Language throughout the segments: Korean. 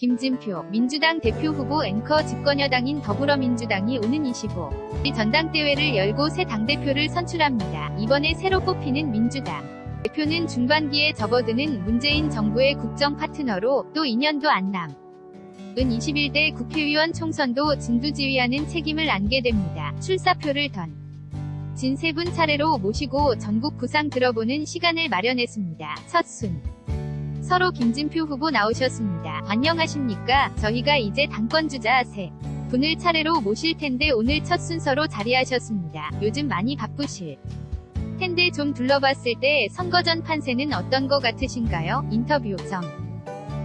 김진표 민주당 대표 후보 앵커 집권여당인 더불어민주당이 오는 25일 전당대회를 열고 새 당대표를 선출합니다. 이번에 새로 뽑히는 민주당 대표는 중반기에 접어드는 문재인 정부의 국정 파트너로 또 2년도 안 남은 21대 국회의원 총선도 진두지휘하는 책임을 안게 됩니다. 출사표를 진 세 분 차례로 모시고 전국 구상 들어보는 시간을 마련했습니다. 첫순 서로 김진표 후보 나오셨습니다. 안녕하십니까? 저희가 이제 당권주자 세 분을 차례로 모실 텐데 오늘 첫 순서로 자리하셨습니다. 요즘 많이 바쁘실 텐데 좀 둘러봤을 때 선거 전 판세는 어떤 거 같으신가요? 인터뷰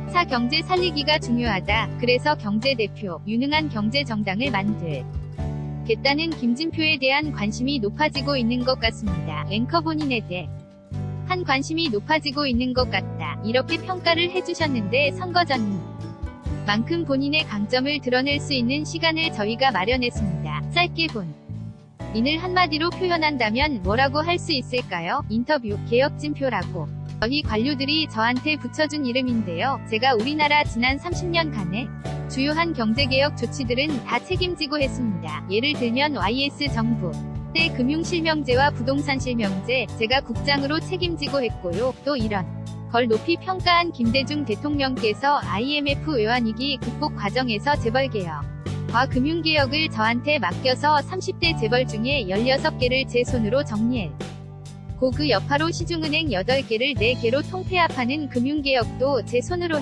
사 경제 살리기가 중요하다. 그래서 경제대표, 유능한 경제정당을 만들겠다는 김진표에 대한 관심이 높아지고 있는 것 같습니다. 앵커 본인에 대한 관심이 높아지고 있는 것 같다. 이렇게 평가를 해주셨는데 선거 전만큼 본인의 강점을 드러낼 수 있는 시간을 저희가 마련했습니다. 짧게 본인을 한마디로 표현한다면 뭐라고 할 수 있을까요? 인터뷰, 개혁진표라고 저희 관료들이 저한테 붙여준 이름인데요. 제가 우리나라 지난 30년간의 주요한 경제개혁 조치들은 다 책임지고 했습니다. 예를 들면 YS 정부 때 금융실명제와 부동산실명제 제가 국장으로 책임지고 했고요. 또 이런 걸 높이 평가한 김대중 대통령께서 IMF 외환위기 극복 과정에서 재벌개혁과 금융개혁을 저한테 맡겨서 30대 재벌 중에 16개를 제 손으로 정리했고 그 여파로 시중은행 8개를 4개로 통폐합하는 금융개혁도 제 손으로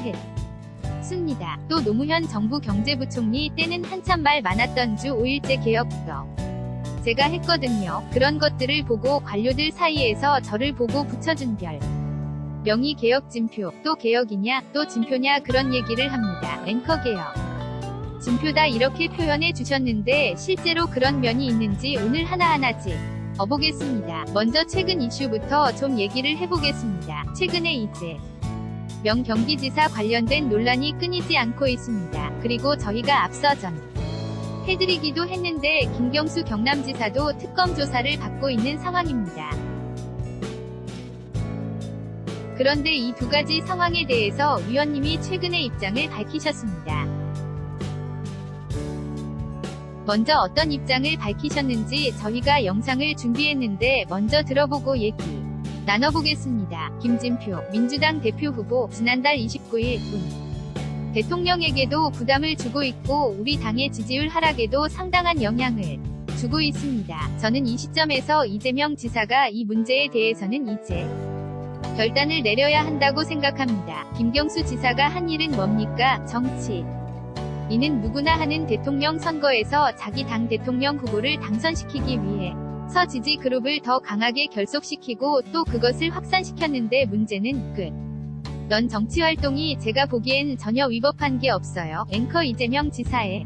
했습니다. 또 노무현 정부 경제부총리 때는 한참 말 많았던 주 5일제 개혁도 제가 했거든요. 그런 것들을 보고 관료들 사이에서 저를 보고 붙여준 별 명의 개혁진표, 또 개혁이냐, 또 진표냐 그런 얘기를 합니다. 앵커 개혁 진표다 이렇게 표현해 주셨는데 실제로 그런 면이 있는지 오늘 하나하나 보겠습니다. 먼저 최근 이슈부터 좀 얘기를 해보겠습니다. 최근에 이재명 경기지사 관련된 논란이 끊이지 않고 있습니다. 그리고 저희가 앞서 해드리기도 했는데 김경수 경남지사도 특검 조사를 받고 있는 상황입니다. 그런데 이 두 가지 상황에 대해서 위원님이 최근에 입장을 밝히셨습니다. 먼저 어떤 입장을 밝히셨는지 저희가 영상을 준비했는데 먼저 들어보고 얘기 나눠보겠습니다. 김진표 민주당 대표 후보 지난달 29일 대통령에게도 부담을 주고 있고 우리 당의 지지율 하락에도 상당한 영향을 주고 있습니다. 저는 이 시점에서 이재명 지사가 이 문제에 대해서는 이제 결단을 내려야 한다고 생각합니다. 김경수 지사가 한 일은 뭡니까? 정치 이는 누구나 하는 대통령 선거에서 자기 당 대통령 후보를 당선시키기 위해서 지지 그룹을 더 강하게 결속시키고 또 그것을 확산시켰는데 문제는 넌 정치활동이 제가 보기엔 전혀 위법한 게 없어요. 앵커 이재명 지사의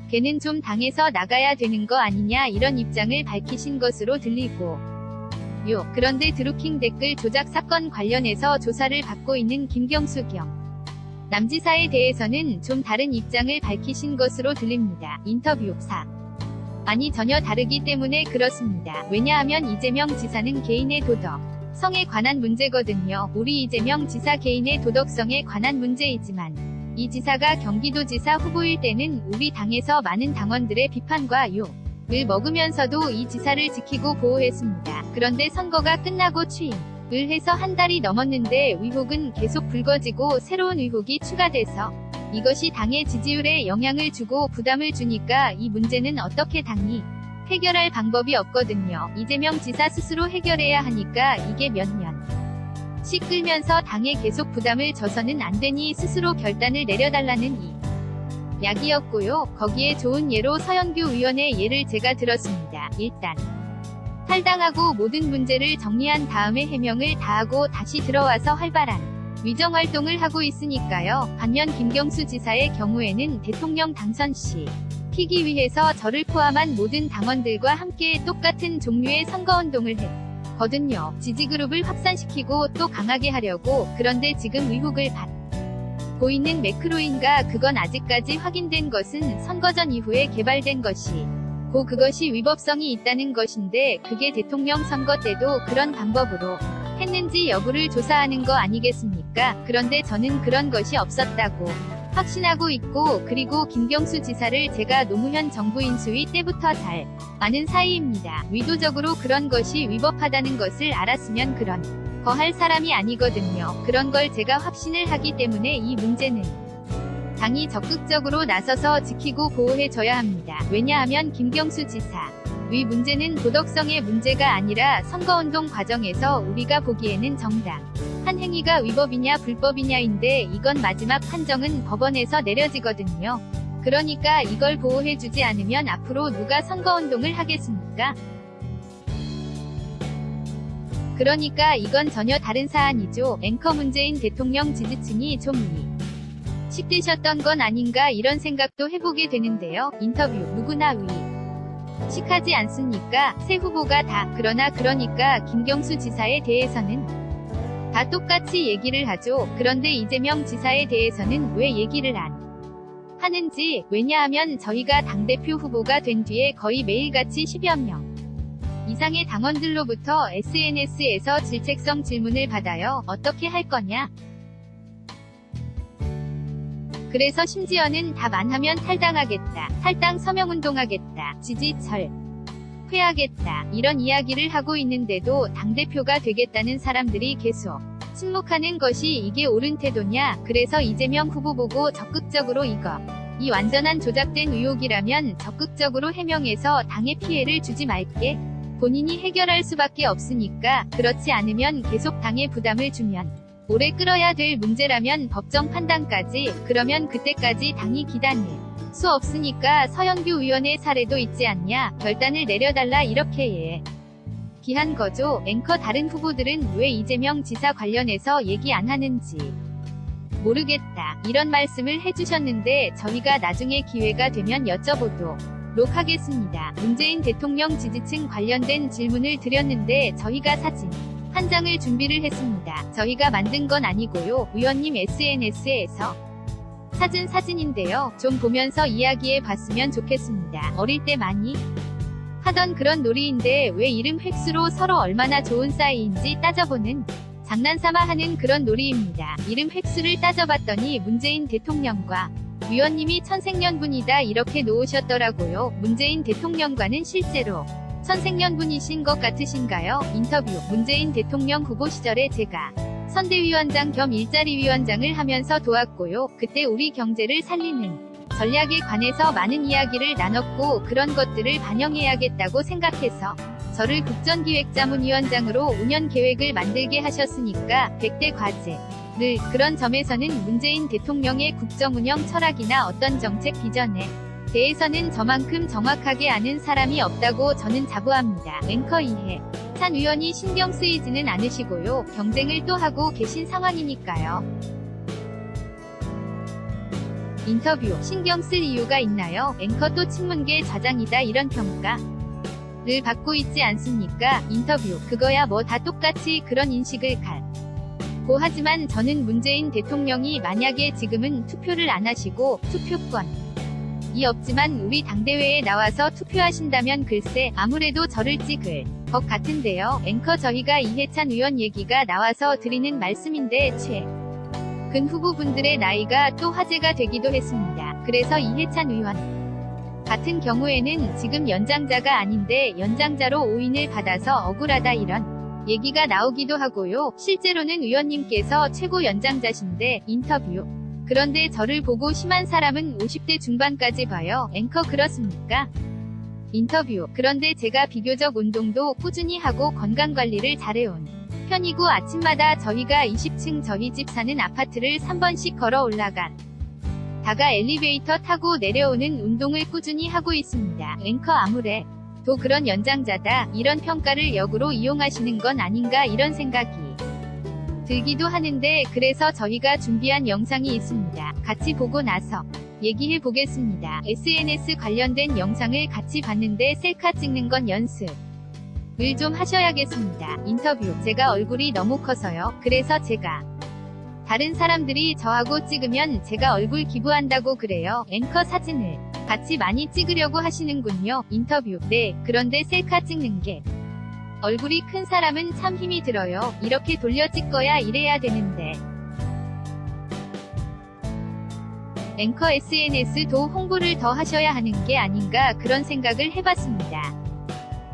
걔는 좀 당에서 나가야 되는 거 아니냐 이런 입장을 밝히신 것으로 들리고 그런데 드루킹 댓글 조작 사건 관련해서 조사를 받고 있는 김경수 남지사에 대해서는 좀 다른 입장을 밝히신 것으로 들립니다. 인터뷰 아니 전혀 다르기 때문에 그렇습니다. 왜냐하면 이재명 지사는 개인의 도덕성에 관한 문제거든요. 우리 이재명 지사 개인의 도덕성에 관한 문제이지만 이 지사가 경기도지사 후보일 때는 우리 당에서 많은 당원들의 비판과 욕을 먹으면서도 이 지사를 지키고 보호했습니다. 그런데 선거가 끝나고 취임을 해서 한 달이 넘었는데 의혹은 계속 불거지고 새로운 의혹이 추가돼서 이것이 당의 지지율에 영향을 주고 부담을 주니까 이 문제는 어떻게 당이 해결할 방법이 없거든요. 이재명 지사 스스로 해결해야 하니까 이게 몇 년씩 끌면서 당에 계속 부담을 져서는 안 되니 스스로 결단을 내려달라는 이야기였고요. 거기에 좋은 예로 서영교 의원의 예를 제가 들었습니다. 일단 탈당하고 모든 문제를 정리한 다음에 해명을 다하고 다시 들어와서 활발한 위정활동을 하고 있으니까요. 반면 김경수 지사의 경우에는 대통령 당선 시키기 위해서 저를 포함한 모든 당원들과 함께 똑같은 종류의 선거운동을 했거든요. 지지그룹을 확산시키고 또 강하게 하려고. 그런데 지금 의혹을 받고 있는 매크로인가 그건 아직까지 확인된 것은 선거 전 이후에 개발된 것이고 그것이 위법성이 있다는 것인데 그게 대통령 선거 때도 그런 방법으로 했는지 여부를 조사하는 거 아니겠습니까? 그런데 저는 그런 것이 없었다고 확신하고 있고, 그리고 김경수 지사를 제가 노무현 정부 인수위 때부터 잘 아는 사이입니다. 의도적으로 그런 것이 위법하다는 것을 알았으면 그런 거 할 사람이 아니거든요. 그런 걸 제가 확신을 하기 때문에 이 문제는 당이 적극적으로 나서서 지키고 보호해줘야 합니다. 왜냐하면 김경수 지사 의 문제는 도덕성의 문제가 아니라 선거운동 과정에서 우리가 보기에는 정당 한 행위가 위법이냐 불법이냐인데 이건 마지막 판정은 법원에서 내려지거든요. 그러니까 이걸 보호해주지 않으면 앞으로 누가 선거운동을 하겠습니까? 그러니까 이건 전혀 다른 사안이죠. 앵커 문재인 대통령 지지층이 좀 식되셨던 건 아닌가 이런 생각도 해보게 되는데요. 인터뷰 누구나 식하지 않습니까? 새 후보가 다. 그러니까 김경수 지사에 대해서는 다 똑같이 얘기를 하죠. 그런데 이재명 지사에 대해서는 왜 얘기를 안 하는지. 왜냐하면 저희가 당대표 후보가 된 뒤에 거의 매일같이 10여 명 이상의 당원들로부터 SNS에서 질책성 질문을 받아요. 어떻게 할 거냐? 그래서 심지어는 답 안 하면 탈당하겠다, 탈당 서명운동하겠다, 지지 철회하겠다 이런 이야기를 하고 있는데도 당대표가 되겠다는 사람들이 계속 침묵하는 것이 이게 옳은 태도냐. 그래서 이재명 후보 보고 적극적으로 이 완전한 조작된 의혹이라면 적극적으로 해명해서 당에 피해를 주지 말게 본인이 해결할 수밖에 없으니까. 그렇지 않으면 계속 당에 부담을 주면 오래 끌어야 될 문제라면 법정 판단까지. 그러면 그때까지 당이 기다릴 수 없으니까 서영교 의원의 사례도 있지 않냐. 결단을 내려달라 이렇게 얘기한 거죠. 앵커 다른 후보들은 왜 이재명 지사 관련해서 얘기 안 하는지 모르겠다 이런 말씀을 해주셨는데 저희가 나중에 기회가 되면 여쭤보도록 하겠습니다. 문재인 대통령 지지층 관련된 질문을 드렸는데 저희가 사진 한 장을 준비를 했습니다. 저희가 만든 건 아니고요. 의원님 SNS에서 사진인데요. 좀 보면서 이야기해 봤으면 좋겠습니다. 어릴 때 많이 하던 그런 놀이인데 왜 이름 획수로 서로 얼마나 좋은 사이인지 따져보는 장난삼아 하는 그런 놀이입니다. 이름 획수를 따져봤더니 문재인 대통령과 위원님이 천생연분이다 이렇게 놓으셨더라고요. 문재인 대통령과는 실제로 천생연분이신 것 같으신가요? 인터뷰 문재인 대통령 후보 시절에 제가 선대위원장 겸 일자리 위원장을 하면서 도왔고요. 그때 우리 경제를 살리는 전략에 관해서 많은 이야기를 나눴고 그런 것들을 반영해야겠다고 생각해서 저를 국정기획자문위원장으로 5년 계획을 만들게 하셨으니까 100대 과제를 그런 점에서는 문재인 대통령의 국정운영 철학이나 어떤 정책 비전에 대해서는 저만큼 정확하게 아는 사람이 없다고 저는 자부합니다. 앵커 이해찬 의원이 신경 쓰이지는 않으시고요. 경쟁을 또 하고 계신 상황이니까요. 인터뷰 신경 쓸 이유가 있나요? 앵커 또 친문계 좌장이다 이런 평가를 받고 있지 않습니까? 인터뷰 그거야 뭐 다 똑같이 그런 인식을 갖고 하지만 저는 문재인 대통령이 만약에 지금은 투표를 안 하시고 투표권이 없지만 우리 당대회에 나와서 투표하신다면 글쎄 아무래도 저를 찍을 것 같은데요. 앵커 저희가 이해찬 의원 얘기가 나와서 드리는 말씀인데 최근 후보분들의 나이가 또 화제가 되기도 했습니다. 그래서 이해찬 의원 같은 경우에는 지금 연장자가 아닌데 연장자로 오인을 받아서 억울하다 이런 얘기가 나오기도 하고요. 실제로는 의원님께서 최고 연장자신데 인터뷰 그런데 저를 보고 심한 사람은 50대 중반까지 봐요. 앵커 그렇습니까? 인터뷰 그런데 제가 비교적 운동도 꾸준히 하고 건강관리를 잘해온 편이고 아침마다 저희가 20층 저희 집 사는 아파트를 3번씩 걸어 올라갔다가 엘리베이터 타고 내려오는 운동을 꾸준히 하고 있습니다. 앵커 아무래도 그런 연장자다 이런 평가를 역으로 이용하시는 건 아닌가 이런 생각이 들기도 하는데 그래서 저희가 준비한 영상이 있습니다. 같이 보고 나서 얘기해 보겠습니다. SNS 관련된 영상을 같이 봤는데 셀카 찍는 건 연습을 좀 하셔야겠습니다. 인터뷰 제가 얼굴이 너무 커서요. 그래서 제가 다른 사람들이 저하고 찍으면 제가 얼굴 기부한다고 그래요. 앵커 사진을 같이 많이 찍으려고 하시는군요. 인터뷰 네 그런데 셀카 찍는 게 얼굴이 큰 사람은 참 힘이 들어요. 이렇게 돌려 찍어야 이래야 되는데 앵커 SNS도 홍보를 더 하셔야 하는 게 아닌가 그런 생각을 해봤습니다.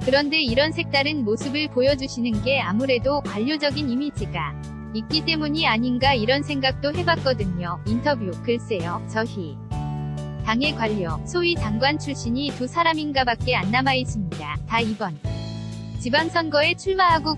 그런데 이런 색다른 모습을 보여주시는 게 아무래도 관료적인 이미지가 있기 때문이 아닌가 이런 생각도 해봤거든요. 인터뷰. 글쎄요. 저희 당의 관료, 소위 장관 출신이 2사람인가 밖에 안 남아있습니다. 다 이번 지방선거에 출마하고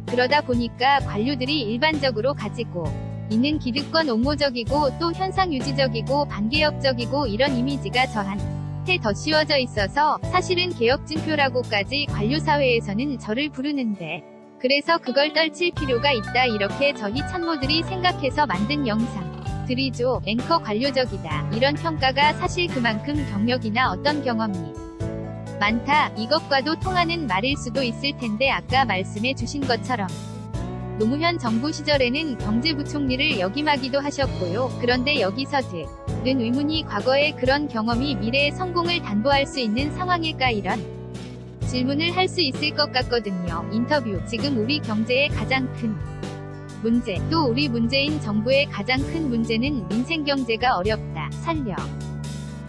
그러다 보니까 관료들이 일반적으로 가지고 있는 기득권 옹호적이고 또 현상 유지적이고 반개혁적이고 이런 이미지가 저한테 더 씌워져 있어서 사실은 개혁진표라고까지 관료사회에서는 저를 부르는데 그래서 그걸 떨칠 필요가 있다 이렇게 저희 참모들이 생각해서 만든 영상들이죠. 앵커 관료적이다. 이런 평가가 사실 그만큼 경력이나 어떤 경험이 많다. 이것과도 통하는 말일 수도 있을 텐데 아까 말씀해 주신 것처럼 노무현 정부 시절에는 경제부총리를 역임하기도 하셨고요. 그런데 여기서 드는 의문이 과거의 그런 경험이 미래의 성공을 담보할 수 있는 상황일까 이런 질문을 할 수 있을 것 같거든요. 인터뷰. 지금 우리 경제의 가장 큰 문제, 또 우리 문재인 정부의 가장 큰 문제는 민생경제가 어렵다.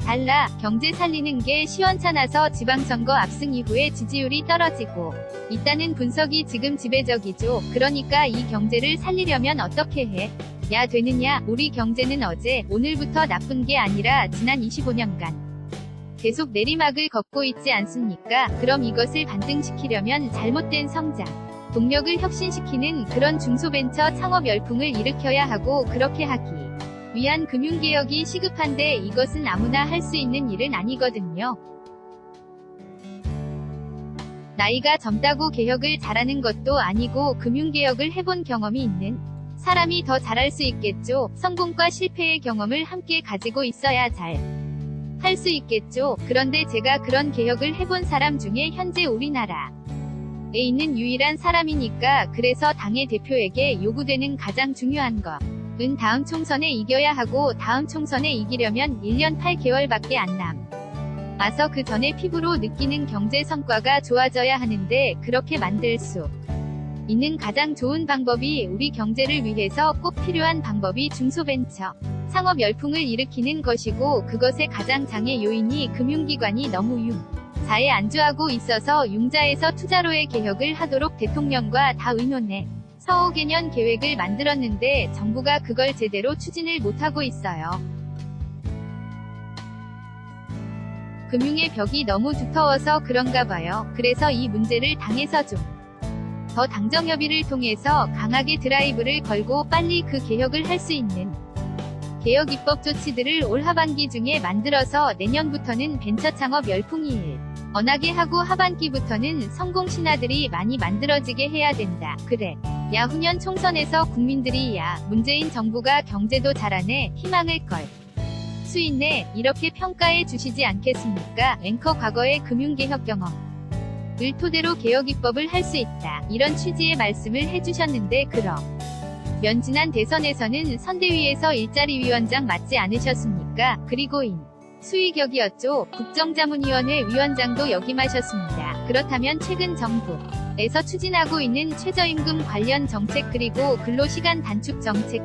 달라. 경제 살리는 게 시원찮아서 지방선거 압승 이후에 지지율이 떨어지고 있다는 분석이 지금 지배적이죠. 그러니까 이 경제를 살리려면 어떻게 해야 되느냐. 우리 경제는 어제, 오늘부터 나쁜 게 아니라 지난 25년간 계속 내리막을 걷고 있지 않습니까? 그럼 이것을 반등시키려면 잘못된 성장 동력을 혁신시키는 그런 중소벤처 창업 열풍을 일으켜야 하고 그렇게 하기 위한 금융개혁이 시급한데 이것은 아무나 할 수 있는 일은 아니거든요. 나이가 젊다고 개혁을 잘하는 것도 아니고 금융개혁을 해본 경험이 있는 사람이 더 잘할 수 있겠죠. 성공과 실패의 경험을 함께 가지고 있어야 잘 할 수 있겠죠. 그런데 제가 그런 개혁을 해본 사람 중에 현재 우리나라에 있는 유일한 사람이니까 그래서 당의 대표에게 요구되는 가장 중요한 것은 다음 총선에 이겨야 하고 다음 총선에 이기려면 1년 8개월밖에 안 남아서 그 전에 피부로 느끼는 경제 성과가 좋아져야 하는데 그렇게 만들 수 있는 가장 좋은 방법이 우리 경제를 위해서 꼭 필요한 방법이 중소벤처 창업 열풍을 일으키는 것이고 그것의 가장 장애 요인이 금융기관이 너무 융자에 안주하고 있어서 융자에서 투자로의 개혁을 하도록 대통령과 다 의논해 서 5개년 계획을 만들었는데 정부가 그걸 제대로 추진을 못하고 있어요. 금융의 벽이 너무 두터워서 그런가 봐요. 그래서 이 문제를 당에서 좀 더 당정협의를 통해서 강하게 드라이브를 걸고 빨리 그 개혁을 할 수 있는 개혁 입법 조치들을 올 하반기 중에 만들어서 내년부터는 벤처 창업 열풍이 일어나게 하고 하반기부터는 성공 신화들이 많이 만들어지게 해야 된다. 그래. 야 후년 총선에서 국민들이 야 문재인 정부가 경제도 잘하네 희망을 걸 수 있네 이렇게 평가해 주시지 않겠습니까? 앵커 과거의 금융개혁 경험을 토대로 개혁 입법을 할 수 있다. 이런 취지의 말씀을 해주셨는데 그러면 지난 대선에서는 선대위에서 일자리위원장 맡지 않으셨습니까? 그리고 수의격이었죠. 국정자문위원회 위원장도 역임하셨습니다. 그렇다면 최근 정부에서 추진하고 있는 최저임금 관련 정책 그리고 근로시간 단축 정책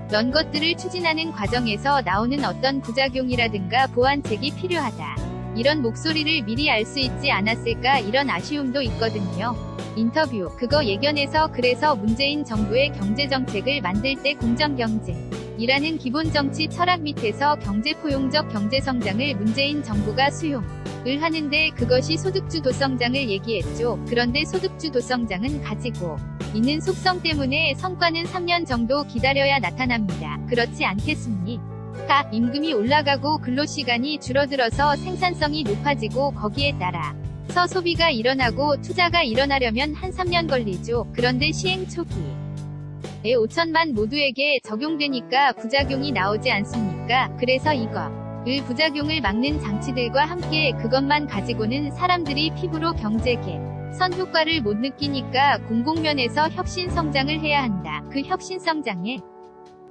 이런 것들을 추진하는 과정에서 나오는 어떤 부작용이라든가 보완책이 필요하다. 이런 목소리를 미리 알 수 있지 않았을까 이런 아쉬움도 있거든요. 인터뷰. 그거 예견해서 그래서 문재인 정부의 경제정책을 만들 때 공정경제이라는 기본 정치 철학 밑에서 경제포용적 경제성장을 문재인 정부가 수용을 하는데 그것이 소득주도성장을 얘기했죠. 그런데 소득주도성장은 가지고 있는 속성 때문에 성과는 3년 정도 기다려야 나타납니다. 그렇지 않겠습니까? 임금이 올라가고 근로시간이 줄어들어서 생산성이 높아지고 거기에 따라서 소비가 일어나고 투자가 일어나려면 한 3년 걸리죠. 그런데 시행 초기에 5천만 모두에게 적용되니까 부작용이 나오지 않습니까? 그래서 이거를 부작용을 막는 장치들과 함께 그것만 가지고는 사람들이 피부로 경제계 선 효과를 못 느끼니까 공공면에서 혁신성장을 해야 한다. 그 혁신성장에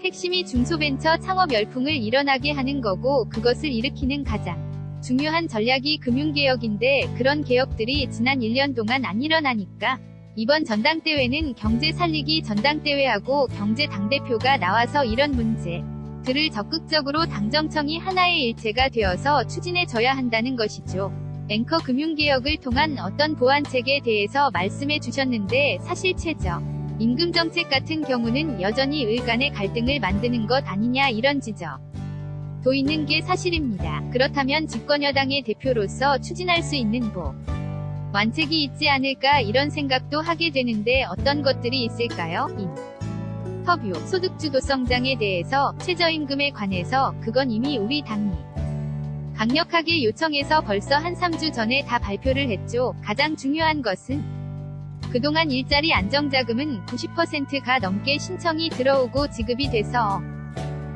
핵심이 중소벤처 창업 열풍을 일어나게 하는 거고 그것을 일으키는 가장 중요한 전략이 금융개혁인데 그런 개혁들이 지난 1년 동안 안 일어나니까 이번 전당대회는 경제 살리기 전당대회하고 경제 당대표가 나와서 이런 문제 들을 적극적으로 당정청이 하나의 일체가 되어서 추진해줘야 한다는 것이죠. 앵커 금융개혁을 통한 어떤 보완책에 대해서 말씀해 주셨는데 사실 최저 임금정책 같은 경우는 여전히 을 간의 갈등을 만드는 것 아니냐 이런 지적도 있는 게 사실입니다. 그렇다면 집권여당의 대표로서 추진할 수 있는 완책이 있지 않을까 이런 생각도 하게 되는데 어떤 것들이 있을까요? 인터뷰 소득주도성장에 대해서 최저임금에 관해서 그건 이미 우리 당이 강력하게 요청해서 벌써 한 3주 전에 다 발표를 했죠. 가장 중요한 것은 그동안 일자리 안정자금은 90%가 넘게 신청이 들어오고 지급이 돼서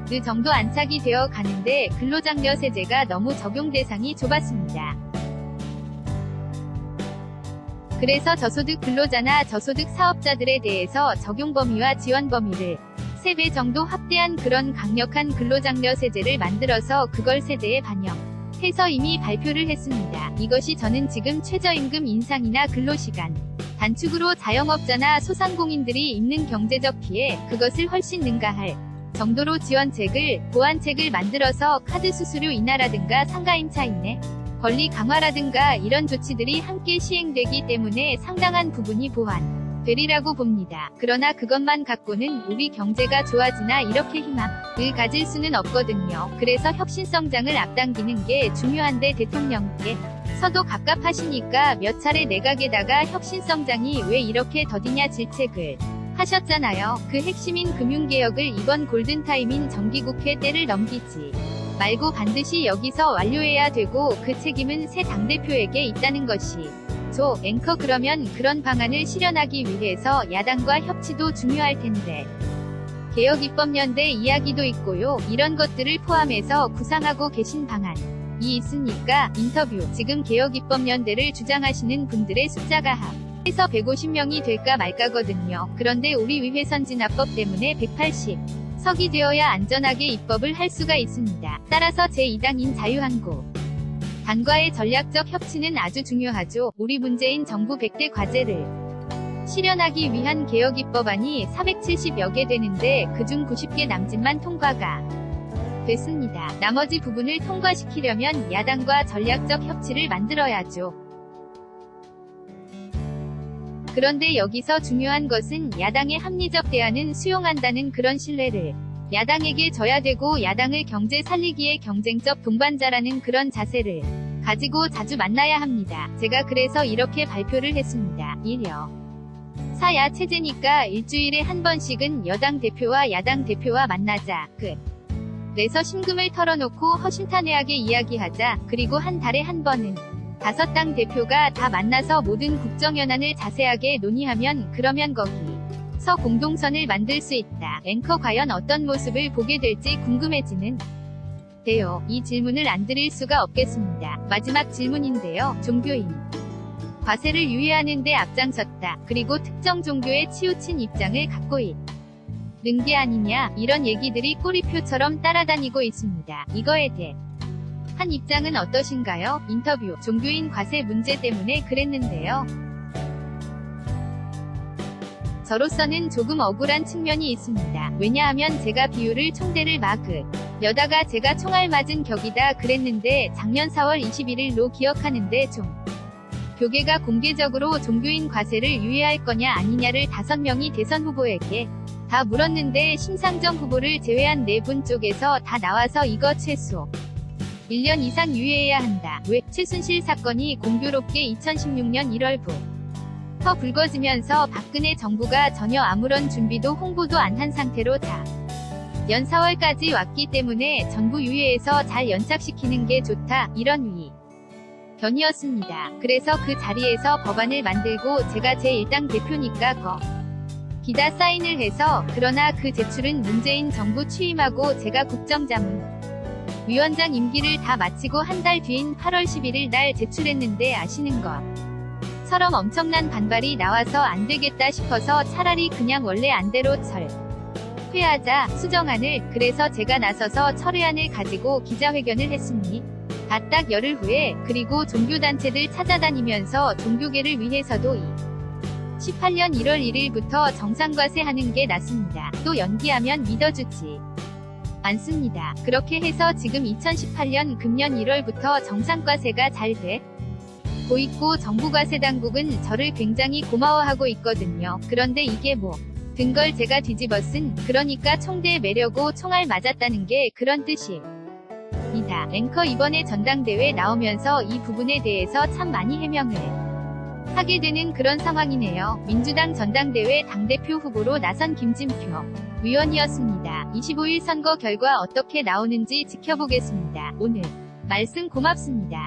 그 정도 안착이 되어 가는데 근로장려 세제가 너무 적용 대상이 좁았습니다. 그래서 저소득 근로자나 저소득 사업자들에 대해서 적용 범위와 지원 범위를 3배 정도 확대한 그런 강력한 근로장려 세제를 만들어서 그걸 세제에 반영해서 이미 발표를 했습니다. 이것이 저는 지금 최저임금 인상이나 근로시간 단축으로 자영업자나 소상공인들이 입는 경제적 피해 그것을 훨씬 능가할 정도로 지원책을 보완책을 만들어서 카드 수수료 인하라든가 상가임차 인해 권리 강화라든가 이런 조치들이 함께 시행되기 때문에 상당한 부분이 보완되리라고 봅니다. 그러나 그것만 갖고는 우리 경제가 좋아지나 이렇게 희망을 가질 수는 없거든요. 그래서 혁신성장을 앞당기는 게 중요한데 대통령께서도 갑갑하시니까 몇 차례 내각에다가 혁신성장이 왜 이렇게 더디냐 질책을 하셨잖아요. 그 핵심인 금융개혁을 이번 골든타임인 정기국회 때를 넘기지 말고 반드시 여기서 완료해야 되고 그 책임은 새 당대표에게 있다는 것이 앵커 그러면 그런 방안을 실현하기 위해서 야당과 협치도 중요할 텐데 개혁입법연대 이야기도 있고요. 이런 것들을 포함해서 구상하고 계신 방안이 있습니까? 인터뷰 지금 개혁입법연대를 주장하시는 분들의 숫자가 합해서 150명이 될까 말까거든요. 그런데 우리 위회선진화법 때문에 180석이 되어야 안전하게 입법을 할 수가 있습니다. 따라서 제2당인 자유한국 당과의 전략적 협치는 아주 중요하죠. 우리 문재인 정부 100대 과제를 실현하기 위한 개혁입법안이 470여 개 되는데 그중 90개 남짓만 통과가 됐습니다. 나머지 부분을 통과시키려면 야당과 전략적 협치를 만들어야죠. 그런데 여기서 중요한 것은 야당의 합리적 대안은 수용한다는 그런 신뢰를 야당에게 줘야 되고 야당을 경제 살리기에 경쟁적 동반자라는 그런 자세를 가지고 자주 만나야 합니다. 제가 그래서 이렇게 발표를 했습니다. 1여 사야 체제니까 일주일에 한 번씩은 여당 대표와 야당 대표와 만나자. 그래서 심금을 털어놓고 허심탄회하게 이야기하자. 그리고 한 달에 한 번은 5당 대표가 다 만나서 모든 국정현안을 자세하게 논의하면 그러면 거기서 공동선을 만들 수 있다. 앵커 과연 어떤 모습을 보게 될지 궁금해지는 데요. 이 질문을 안 드릴 수가 없겠습니다. 마지막 질문인데요. 종교인 과세를 유예하는 데 앞장섰다. 그리고 특정 종교에 치우친 입장을 갖고 있는 게 아니냐 이런 얘기들이 꼬리표처럼 따라다니고 있습니다. 이거에 대한 입장은 어떠신가요? 인터뷰 종교인 과세 문제 때문에 그랬는데요. 저로서는 조금 억울한 측면이 있습니다. 왜냐하면 제가 비율을 총대를 여다가 제가 총알 맞은 격이다 그랬는데 작년 4월 21일로 기억하는데 교계가 공개적으로 종교인 과세를 유예할 거냐 아니냐를 5명이 대선 후보에게 다 물었는데 심상정 후보를 제외한 4분 쪽에서 다 나와서 이거 최소 1년 이상 유예해야 한다. 왜? 최순실 사건이 공교롭게 2016년 1월부터 불거지면서 박근혜 정부가 전혀 아무런 준비도 홍보도 안 한 상태로 연 4월까지 왔기 때문에 전부 유예해서 잘 연착시키는 게 좋다. 이런 견이었습니다. 그래서 그 자리에서 법안을 만들고 제가 제1당 대표니까 기다 사인을 해서 그러나 그 제출은 문재인 정부 취임하고 제가 국정자문위원장 임기를 다 마치고 한 달 뒤인 8월 11일 날 제출했는데 아시는 것처럼 엄청난 반발이 나와서 안 되겠다 싶어서 차라리 그냥 원래 안대로 철회하자 수정안을 그래서 제가 나서서 철회안을 가지고 기자회견을 했습니다. 딱 열흘 후에 그리고 종교단체들 찾아다니면서 종교계를 위해서도 18년 1월 1일부터 정상과세 하는 게 낫습니다. 또 연기하면 믿어주지 많습니다. 그렇게 해서 지금 2018년 금년 1월부터 정상과세가 잘 되고 있고 정부과세당국은 저를 굉장히 고마워하고 있거든요. 그런데 이게 뭐 든 걸 제가 뒤집어쓴, 그러니까 총대 매려고 총알 맞았다는 게 그런 뜻입니다. 앵커 이번에 전당대회 나오면서 이 부분에 대해서 참 많이 해명을 하게 되는 그런 상황이네요. 민주당 전당대회 당대표 후보로 나선 김진표 의원이었습니다. 25일 선거 결과 어떻게 나오는지 지켜보겠습니다. 오늘 말씀 고맙습니다.